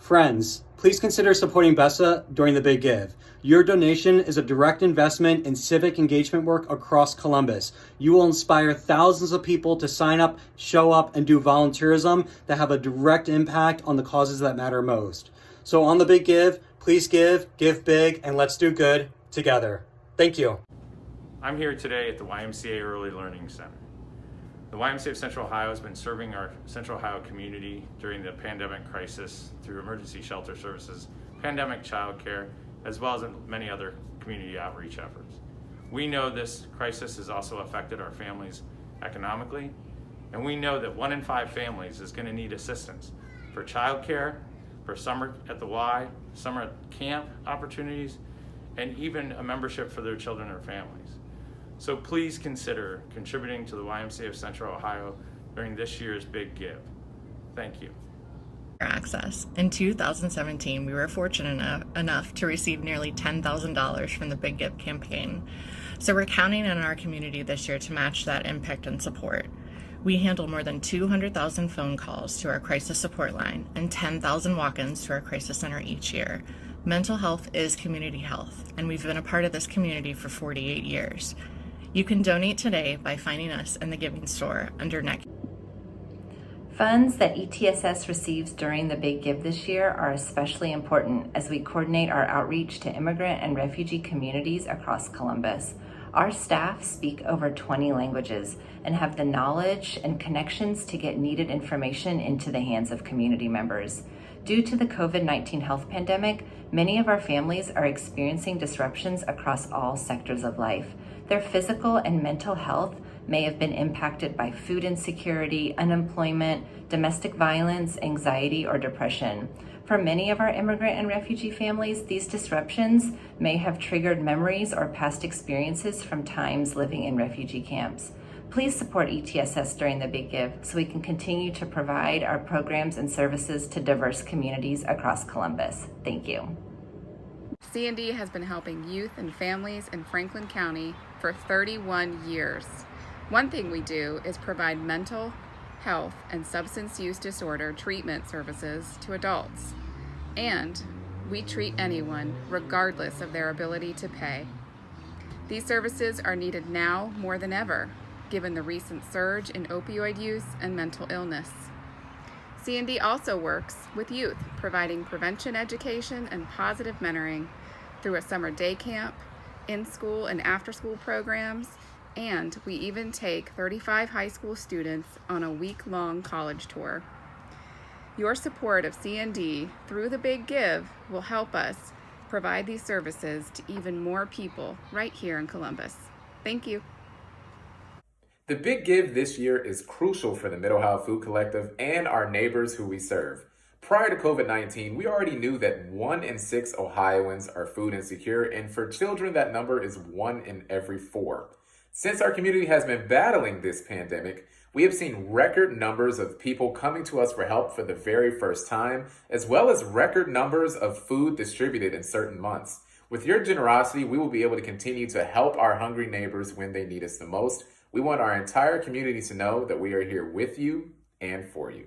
Friends, please consider supporting BESA during the Big Give. Your donation is a direct investment in civic engagement work across Columbus. You will inspire thousands of people to sign up, show up, and do volunteerism that have a direct impact on the causes that matter most. So on the Big Give, please give big, and let's do good together. Thank you. I'm here today at the YMCA Early Learning Center. The YMCA of Central Ohio has been serving our Central Ohio community during the pandemic crisis through emergency shelter services, pandemic childcare, as well as many other community outreach efforts. We know this crisis has also affected our families economically, and we know that 1 in 5 families is going to need assistance for childcare, for summer at the Y, summer at camp opportunities, and even a membership for their children or families. So please consider contributing to the YMCA of Central Ohio during this year's Big Give. Thank you. Access. In 2017, we were fortunate enough to receive nearly $10,000 from the Big Give campaign. So we're counting on our community this year to match that impact and support. We handle more than 200,000 phone calls to our crisis support line and 10,000 walk-ins to our crisis center each year. Mental health is community health, and we've been a part of this community for 48 years. You can donate today by finding us in the Giving store under Neck. Funds that ETSS receives during the Big Give this year are especially important as we coordinate our outreach to immigrant and refugee communities across Columbus. Our staff speak over 20 languages and have the knowledge and connections to get needed information into the hands of community members. Due to the COVID-19 health pandemic, many of our families are experiencing disruptions across all sectors of life. Their physical and mental health may have been impacted by food insecurity, unemployment, domestic violence, anxiety, or depression. For many of our immigrant and refugee families, these disruptions may have triggered memories or past experiences from times living in refugee camps. Please support ETSS during the Big Give so we can continue to provide our programs and services to diverse communities across Columbus. Thank you. C&D has been helping youth and families in Franklin County for 31 years. One thing we do is provide mental health and substance use disorder treatment services to adults. And we treat anyone regardless of their ability to pay. These services are needed now more than ever, given the recent surge in opioid use and mental illness. C&D also works with youth, providing prevention education and positive mentoring through a summer day camp, in-school and after-school programs, and we even take 35 high school students on a week-long college tour. Your support of C&D through the Big Give will help us provide these services to even more people right here in Columbus. Thank you. The Big Give this year is crucial for the Mid-Ohio Food Collective and our neighbors who we serve. Prior to COVID-19, we already knew that 1 in 6 Ohioans are food insecure, and for children, that number is 1 in every 4. Since our community has been battling this pandemic, we have seen record numbers of people coming to us for help for the very first time, as well as record numbers of food distributed in certain months. With your generosity, we will be able to continue to help our hungry neighbors when they need us the most. We want our entire community to know that we are here with you and for you.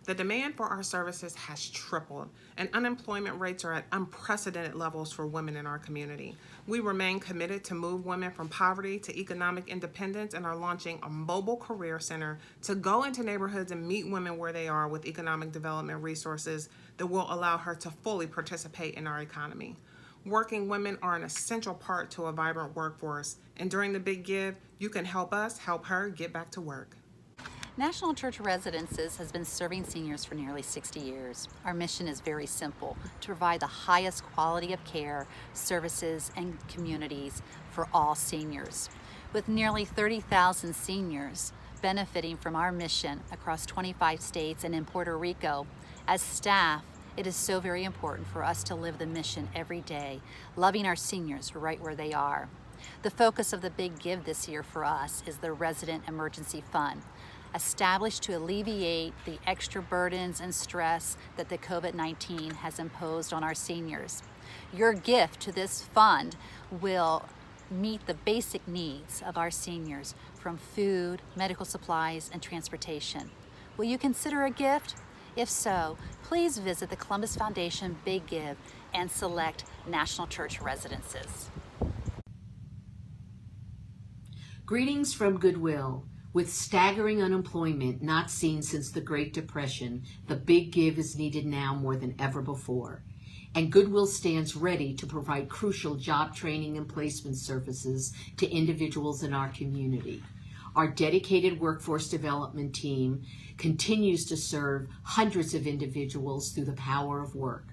The demand for our services has tripled, and unemployment rates are at unprecedented levels for women in our community. We remain committed to move women from poverty to economic independence and are launching a mobile career center to go into neighborhoods and meet women where they are with economic development resources that will allow her to fully participate in our economy. Working women are an essential part to a vibrant workforce, and during the Big Give, you can help us help her get back to work. National Church Residences has been serving seniors for nearly 60 years. Our mission is very simple: to provide the highest quality of care, services, and communities for all seniors. With nearly 30,000 seniors benefiting from our mission across 25 states and in Puerto Rico, as staff, it is so very important for us to live the mission every day, loving our seniors right where they are. The focus of the Big Give this year for us is the Resident Emergency Fund, established to alleviate the extra burdens and stress that the COVID-19 has imposed on our seniors. Your gift to this fund will meet the basic needs of our seniors, from food, medical supplies, and transportation. Will you consider a gift? If so, please visit the Columbus Foundation Big Give and select National Church Residences. Greetings from Goodwill. With staggering unemployment not seen since the Great Depression, the Big Give is needed now more than ever before. And Goodwill stands ready to provide crucial job training and placement services to individuals in our community. Our dedicated workforce development team continues to serve hundreds of individuals through the power of work.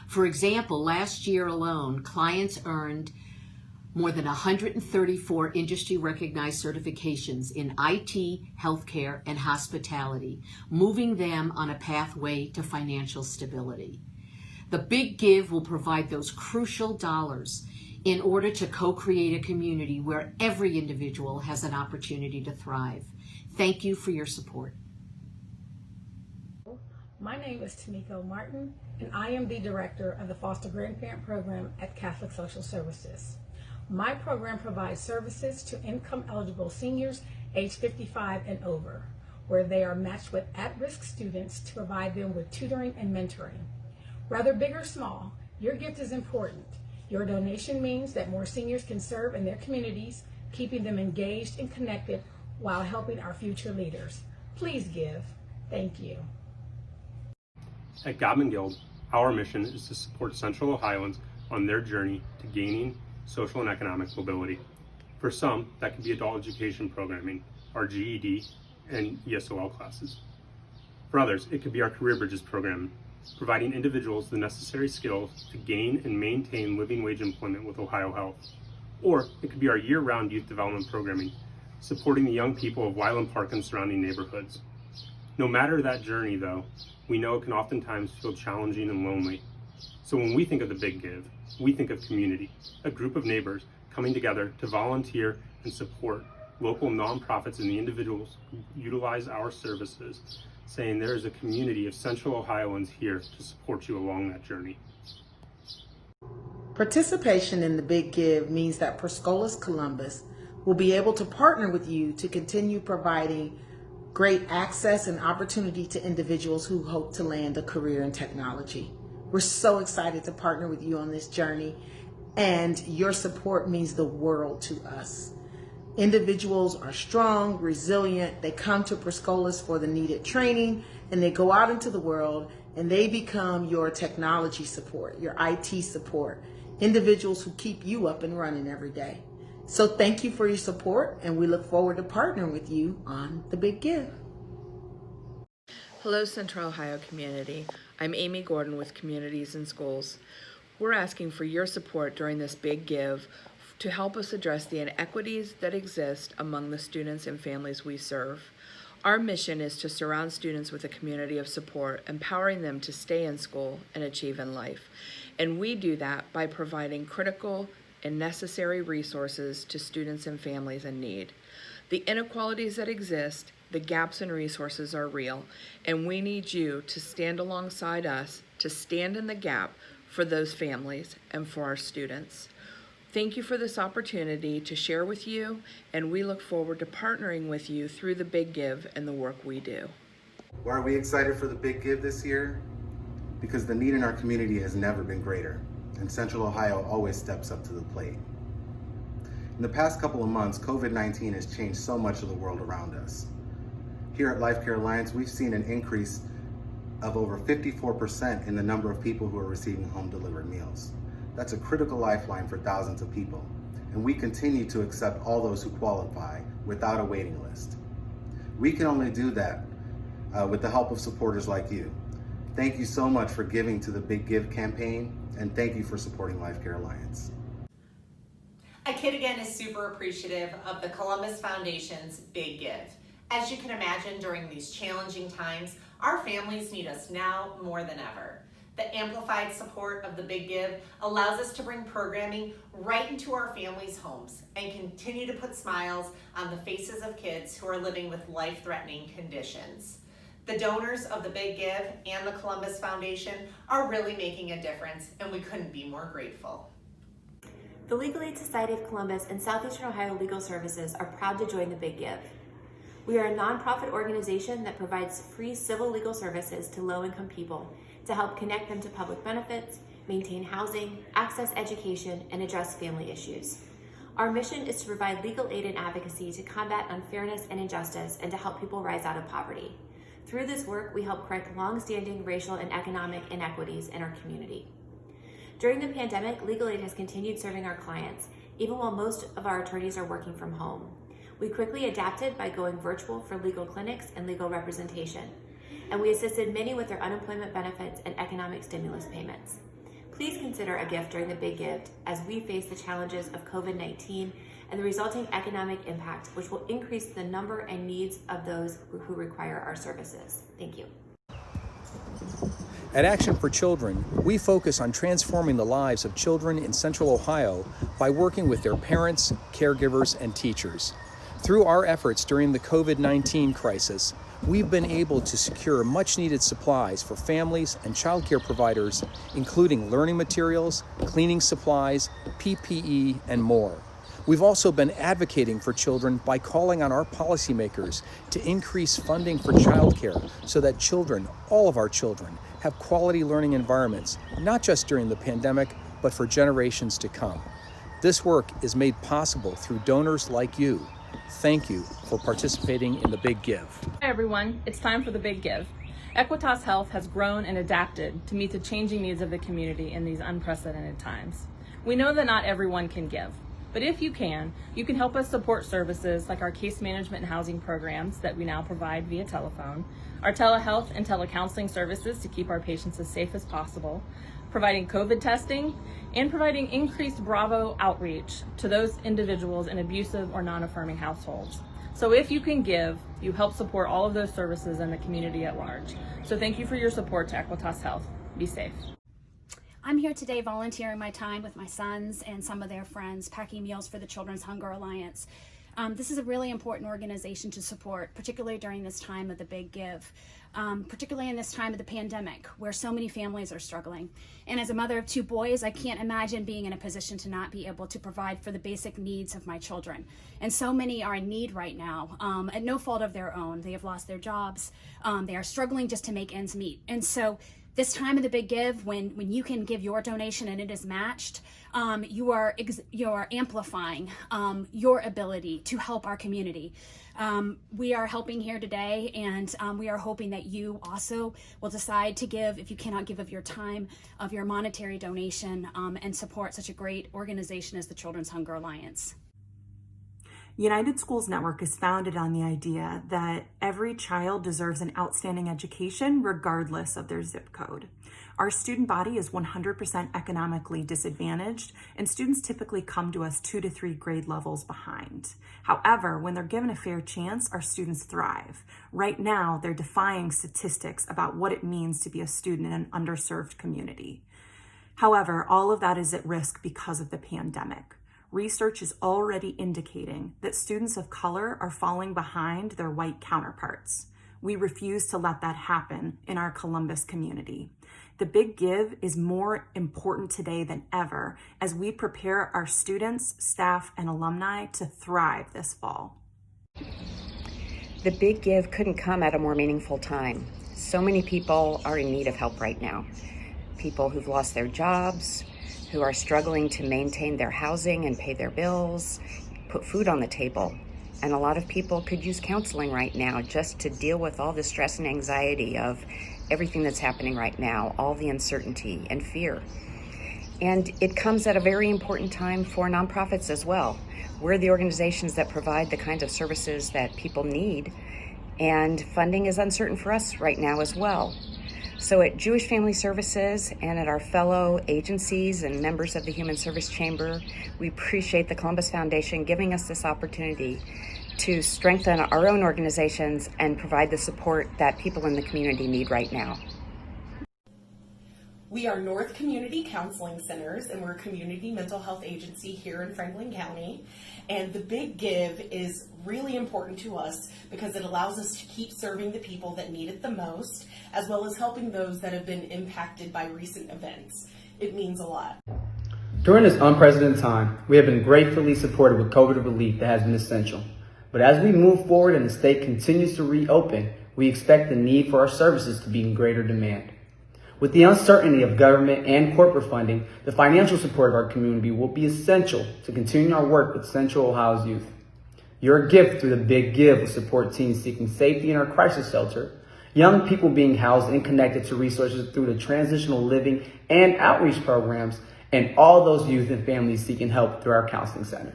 For example, last year alone, clients earned more than 134 industry-recognized certifications in IT, healthcare, and hospitality, moving them on a pathway to financial stability. The Big Give will provide those crucial dollars in order to co-create a community where every individual has an opportunity to thrive. Thank you for your support. My name is TAMEKO Martin, and I am the Director of the Foster Grandparent Program at Catholic Social Services. My program provides services to income-eligible seniors age 55 and over, where they are matched with at-risk students to provide them with tutoring and mentoring. Whether big or small, your gift is important. Your donation means that more seniors can serve in their communities, keeping them engaged and connected while helping our future leaders. Please give. Thank you. At Godman Guild, our mission is to support Central Ohioans on their journey to gaining social and economic mobility. For some, that could be adult education programming, our GED and ESOL classes. For others, it could be our Career Bridges program, providing individuals the necessary skills to gain and maintain living wage employment with Ohio Health. Or it could be our year-round youth development programming, supporting the young people of Wyland Park and surrounding neighborhoods. No matter that journey, though, we know it can oftentimes feel challenging and lonely. So when we think of the Big Give, we think of community, a group of neighbors coming together to volunteer and support local nonprofits and the individuals who utilize our services, saying there is a community of Central Ohioans here to support you along that journey. Participation in the Big Give means that Perscolas Columbus will be able to partner with you to continue providing great access and opportunity to individuals who hope to land a career in technology. We're so excited to partner with you on this journey, and your support means the world to us. Individuals are strong, resilient, they come to Perscolas for the needed training, and they go out into the world and they become your technology support, your IT support, individuals who keep you up and running every day. So thank you for your support, and we look forward to partnering with you on the Big Give. Hello, Central Ohio community. I'm Amy Gordon with Communities in Schools. We're asking for your support during this Big Give to help us address the inequities that exist among the students and families we serve. Our mission is to surround students with a community of support, empowering them to stay in school and achieve in life. And we do that by providing critical and necessary resources to students and families in need. The inequalities that exist, the gaps in resources are real, and we need you to stand alongside us to stand in the gap for those families and for our students. Thank you for this opportunity to share with you, and we look forward to partnering with you through the Big Give and the work we do. Why are we excited for the Big Give this year? Because the need in our community has never been greater, and Central Ohio always steps up to the plate. In the past couple of months, COVID-19 has changed so much of the world around us. Here at Life Care Alliance, we've seen an increase of over 54% in the number of people who are receiving home-delivered meals. That's a critical lifeline for thousands of people, and we continue to accept all those who qualify without a waiting list. We can only do that with the help of supporters like you. Thank you so much for giving to the Big Give campaign, and thank you for supporting Life Care Alliance. Kid Again is super appreciative of the Columbus Foundation's Big Give. As you can imagine, during these challenging times, our families need us now more than ever. The amplified support of the Big Give allows us to bring programming right into our families' homes and continue to put smiles on the faces of kids who are living with life-threatening conditions. The donors of the Big Give and the Columbus Foundation are really making a difference, and we couldn't be more grateful. The Legal Aid Society of Columbus and Southeastern Ohio Legal Services are proud to join the Big Give. We are a nonprofit organization that provides free civil legal services to low-income people to help connect them to public benefits, maintain housing, access education, and address family issues. Our mission is to provide legal aid and advocacy to combat unfairness and injustice and to help people rise out of poverty. Through this work, we help correct long-standing racial and economic inequities in our community. During the pandemic, legal aid has continued serving our clients, even while most of our attorneys are working from home. We quickly adapted by going virtual for legal clinics and legal representation, and we assisted many with their unemployment benefits and economic stimulus payments. Please consider a gift during the Big Give as we face the challenges of COVID-19 and the resulting economic impact, which will increase the number and needs of those who require our services. Thank you. At Action for Children, we focus on transforming the lives of children in Central Ohio by working with their parents, caregivers, and teachers. Through our efforts during the COVID-19 crisis, we've been able to secure much-needed supplies for families and child care providers, including learning materials, cleaning supplies, PPE, and more. We've also been advocating for children by calling on our policymakers to increase funding for childcare so that children, all of our children, have quality learning environments, not just during the pandemic, but for generations to come. This work is made possible through donors like you. Thank you for participating in the Big Give. Hi everyone, it's time for the Big Give. EQUITAS Health has grown and adapted to meet the changing needs of the community in these unprecedented times. We know that not everyone can give, but if you can help us support services like our case management and housing programs that we now provide via telephone, our telehealth and telecounseling services to keep our patients as safe as possible, providing COVID testing, and providing increased Bravo outreach to those individuals in abusive or non-affirming households. So if you can give, you help support all of those services and the community at large. So thank you for your support to EQUITAS Health. Be safe. I'm here today volunteering my time with my sons and some of their friends, packing meals for the Children's Hunger Alliance. This is a really important organization to support, particularly during this time of the Big Give, particularly in this time of the pandemic where so many families are struggling. And as a mother of 2 boys, I can't imagine being in a position to not be able to provide for the basic needs of my children. And so many are in need right now, at no fault of their own. They have lost their jobs. They are struggling just to make ends meet. And so this time of the Big Give, when you can give your donation and it is matched, you are amplifying your ability to help our community. We are helping here today, and we are hoping that you also will decide to give, if you cannot give of your time, of your monetary donation, and support such a great organization as the Children's Hunger Alliance. United Schools Network is founded on the idea that every child deserves an outstanding education regardless of their zip code. Our student body is 100% economically disadvantaged, and students typically come to us 2 to 3 grade levels behind. However, when they're given a fair chance, our students thrive. Right now, they're defying statistics about what it means to be a student in an underserved community. However, all of that is at risk because of the pandemic. Research is already indicating that students of color are falling behind their white counterparts. We refuse to let that happen in our Columbus community. The Big Give is more important today than ever as we prepare our students, staff, and alumni to thrive this fall. The Big Give couldn't come at a more meaningful time. So many people are in need of help right now. People who've lost their jobs, who are struggling to maintain their housing and pay their bills, put food on the table. And a lot of people could use counseling right now just to deal with all the stress and anxiety of everything that's happening right now, all the uncertainty and fear. And it comes at a very important time for nonprofits as well. We're the organizations that provide the kinds of services that people need, and funding is uncertain for us right now as well. So at Jewish Family Services and at our fellow agencies and members of the Human Service Chamber, we appreciate the Columbus Foundation giving us this opportunity to strengthen our own organizations and provide the support that people in the community need right now. We are North Community Counseling Centers, and we're a community mental health agency here in Franklin County. And the Big Give is really important to us because it allows us to keep serving the people that need it the most, as well as helping those that have been impacted by recent events. It means a lot. During this unprecedented time, we have been gratefully supported with COVID relief that has been essential. But as we move forward and the state continues to reopen, we expect the need for our services to be in greater demand. With the uncertainty of government and corporate funding, the financial support of our community will be essential to continue our work with Central Ohio's youth. Your gift through the Big Give will support teens seeking safety in our crisis shelter, young people being housed and connected to resources through the transitional living and outreach programs, and all those youth and families seeking help through our counseling center.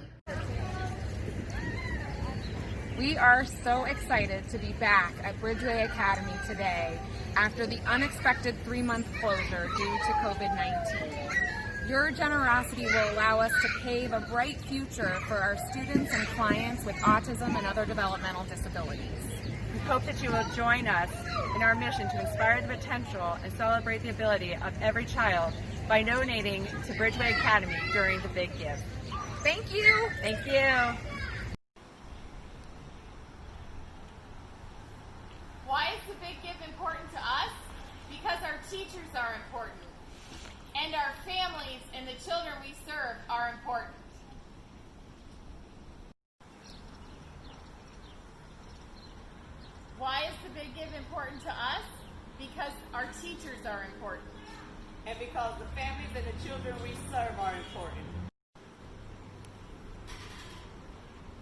We are so excited to be back at Bridgeway Academy today after the unexpected 3-month closure due to COVID-19. Your generosity will allow us to pave a bright future for our students and clients with autism and other developmental disabilities. We hope that you will join us in our mission to inspire the potential and celebrate the ability of every child by donating to Bridgeway Academy during the Big Give. Thank you! Thank you! Why is the Big Give important to us? Because our teachers are important, and our families and the children we serve are important. Why is the Big Give important to us? Because our teachers are important. And because the families and the children we serve are important.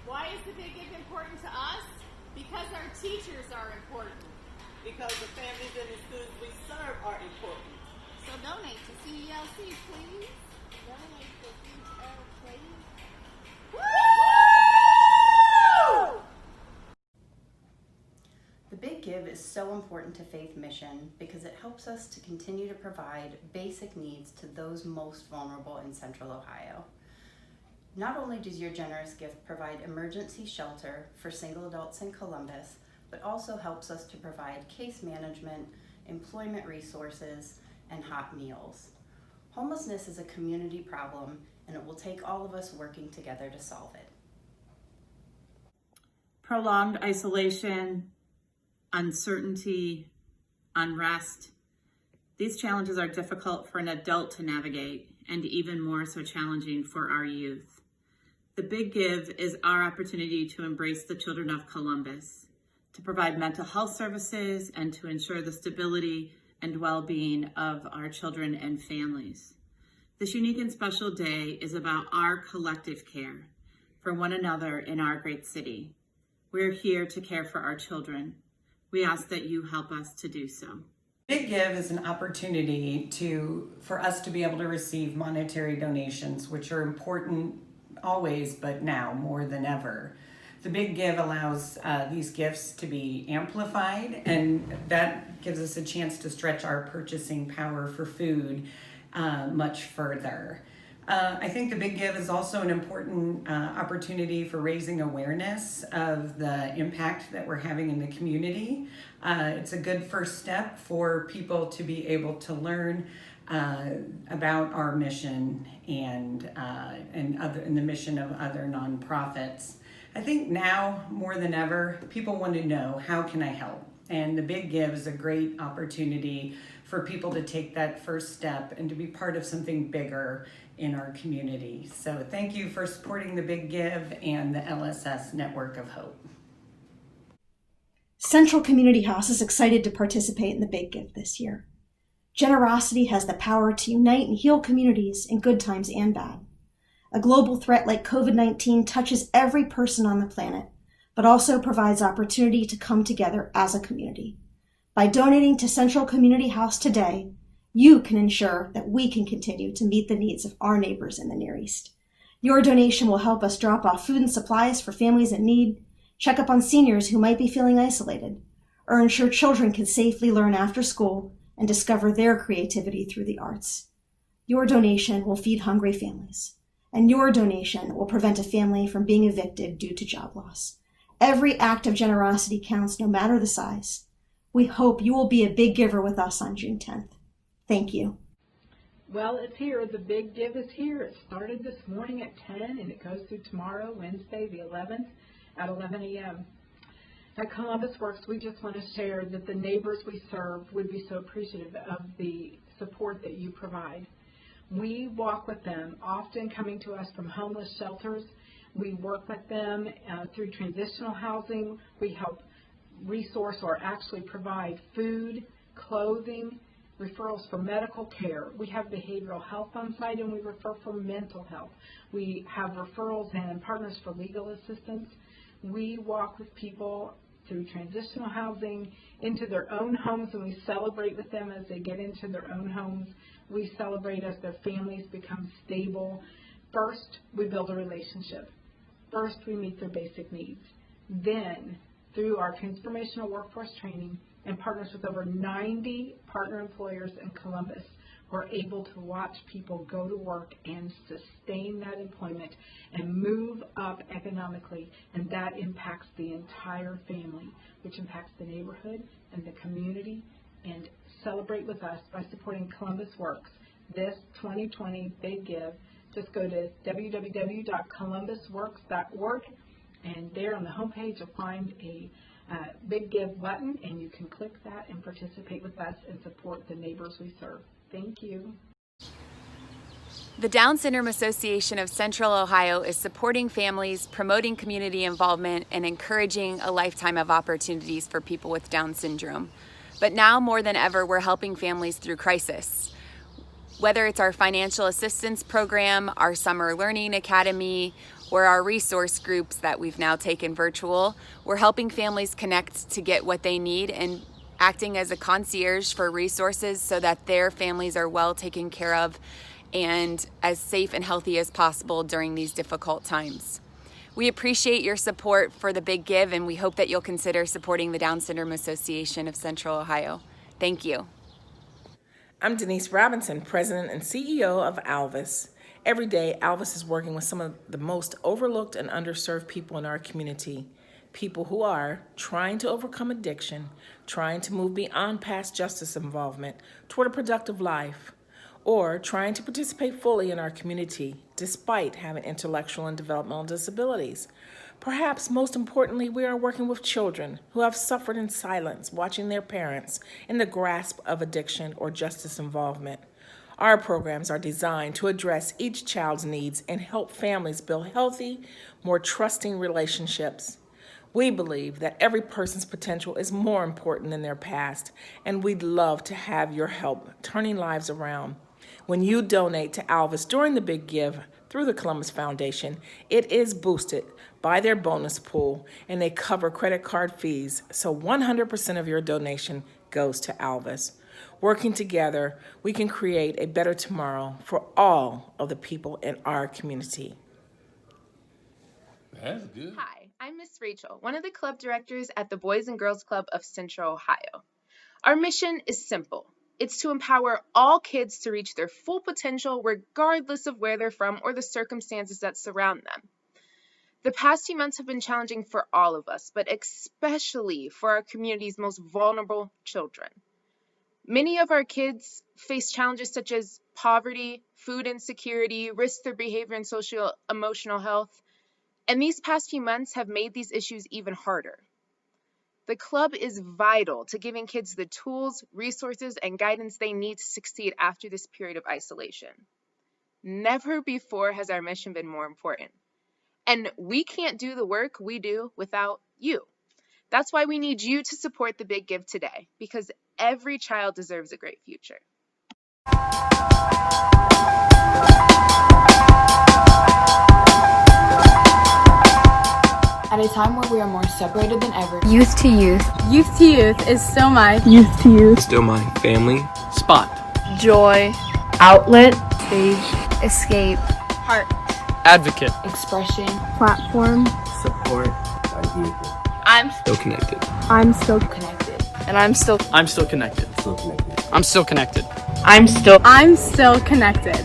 Why is the Big Give important to us? Because our teachers are important. Because the families and the students we serve are important. So donate to CELC, please. Donate to CELC, please. Woo! The Big Give is so important to Faith Mission because it helps us to continue to provide basic needs to those most vulnerable in Central Ohio. Not only does your generous gift provide emergency shelter for single adults in Columbus, but also helps us to provide case management, employment resources, and hot meals. Homelessness is a community problem, and it will take all of us working together to solve it. Prolonged isolation, uncertainty, unrest. These challenges are difficult for an adult to navigate, and even more so challenging for our youth. The Big Give is our opportunity to embrace the children of Columbus, to provide mental health services, and to ensure the stability and well-being of our children and families. This unique and special day is about our collective care for one another in our great city. We're here to care for our children. We ask that you help us to do so. Big Give is an opportunity for us to be able to receive monetary donations, which are important always, but now more than ever. The Big Give allows these gifts to be amplified, and that gives us a chance to stretch our purchasing power for food much further. I think the Big Give is also an important opportunity for raising awareness of the impact that we're having in the community. It's a good first step for people to be able to learn about our mission and the mission of other nonprofits. I think now more than ever, people want to know, how can I help? And the Big Give is a great opportunity for people to take that first step and to be part of something bigger in our community. So thank you for supporting the Big Give and the LSS Network of Hope. Central Community House is excited to participate in the Big Give this year. Generosity has the power to unite and heal communities in good times and bad. A global threat like COVID-19 touches every person on the planet, but also provides opportunity to come together as a community. By donating to Central Community House today, you can ensure that we can continue to meet the needs of our neighbors in the Near East. Your donation will help us drop off food and supplies for families in need, check up on seniors who might be feeling isolated, or ensure children can safely learn after school and discover their creativity through the arts. Your donation will feed hungry families, and your donation will prevent a family from being evicted due to job loss. Every act of generosity counts, no matter the size. We hope you will be a big giver with us on June 10th. Thank you. Well, it's here. The Big Give is here. It started this morning at 10 and it goes through tomorrow, Wednesday, the 11th at 11 a.m. At Columbus Works, we just want to share that the neighbors we serve would be so appreciative of the support that you provide. We walk with them, often coming to us from homeless shelters, We work with them through transitional housing. We help resource or actually provide food, clothing, referrals for medical care. We have behavioral health on site, and we refer for mental health. We have referrals and partners for legal assistance. We walk with people through transitional housing into their own homes, and we celebrate with them as they get into their own homes. We celebrate as their families become stable. First, we build a relationship. First, we meet their basic needs. Then, through our transformational workforce training and partners with over 90 partner employers in Columbus, we're able to watch people go to work and sustain that employment and move up economically, and that impacts the entire family, which impacts the neighborhood and the community. And celebrate with us by supporting Columbus Works this 2020 Big Give. Just go to www.columbusworks.org, and there on the homepage you'll find a Big Give button, and you can click that and participate with us and support the neighbors we serve. Thank you. The Down Syndrome Association of Central Ohio is supporting families, promoting community involvement, and encouraging a lifetime of opportunities for people with Down syndrome. But now more than ever, we're helping families through crisis. Whether it's our financial assistance program, our summer learning academy, or our resource groups that we've now taken virtual, we're helping families connect to get what they need and acting as a concierge for resources so that their families are well taken care of and as safe and healthy as possible during these difficult times. We appreciate your support for the Big Give, and we hope that you'll consider supporting the Down Syndrome Association of Central Ohio. Thank you. I'm Denise Robinson, President and CEO of ALVIS. Every day, ALVIS is working with some of the most overlooked and underserved people in our community. People who are trying to overcome addiction, trying to move beyond past justice involvement toward a productive life, or trying to participate fully in our community despite having intellectual and developmental disabilities. Perhaps most importantly, we are working with children who have suffered in silence, watching their parents in the grasp of addiction or justice involvement. Our programs are designed to address each child's needs and help families build healthy, more trusting relationships. We believe that every person's potential is more important than their past, and we'd love to have your help turning lives around. When you donate to ALVIS during the Big Give through the Columbus Foundation, it is boosted by their bonus pool, and they cover credit card fees, so 100% of your donation goes to ALVIS. Working together, we can create a better tomorrow for all of the people in our community. That's good. Hi, I'm Miss Rachel, one of the club directors at the Boys and Girls Club of Central Ohio. Our mission is simple. It's to empower all kids to reach their full potential regardless of where they're from or the circumstances that surround them. The past few months have been challenging for all of us, but especially for our community's most vulnerable children. Many of our kids face challenges such as poverty, food insecurity, risks to their behavior and social emotional health, and these past few months have made these issues even harder. The club is vital to giving kids the tools, resources, and guidance they need to succeed after this period of isolation. Never before has our mission been more important. And we can't do the work we do without you. That's why we need you to support the Big Give today, because every child deserves a great future. At a time where we are more separated than ever. Youth to youth. Youth to youth is still my Youth to youth. Still my family. Spot. joy, Outlet. stage, Escape. heart, Advocate. expression, Platform. Support. I'm Still connected. I'm still connected. And I'm still connected. I'm still I'm still connected.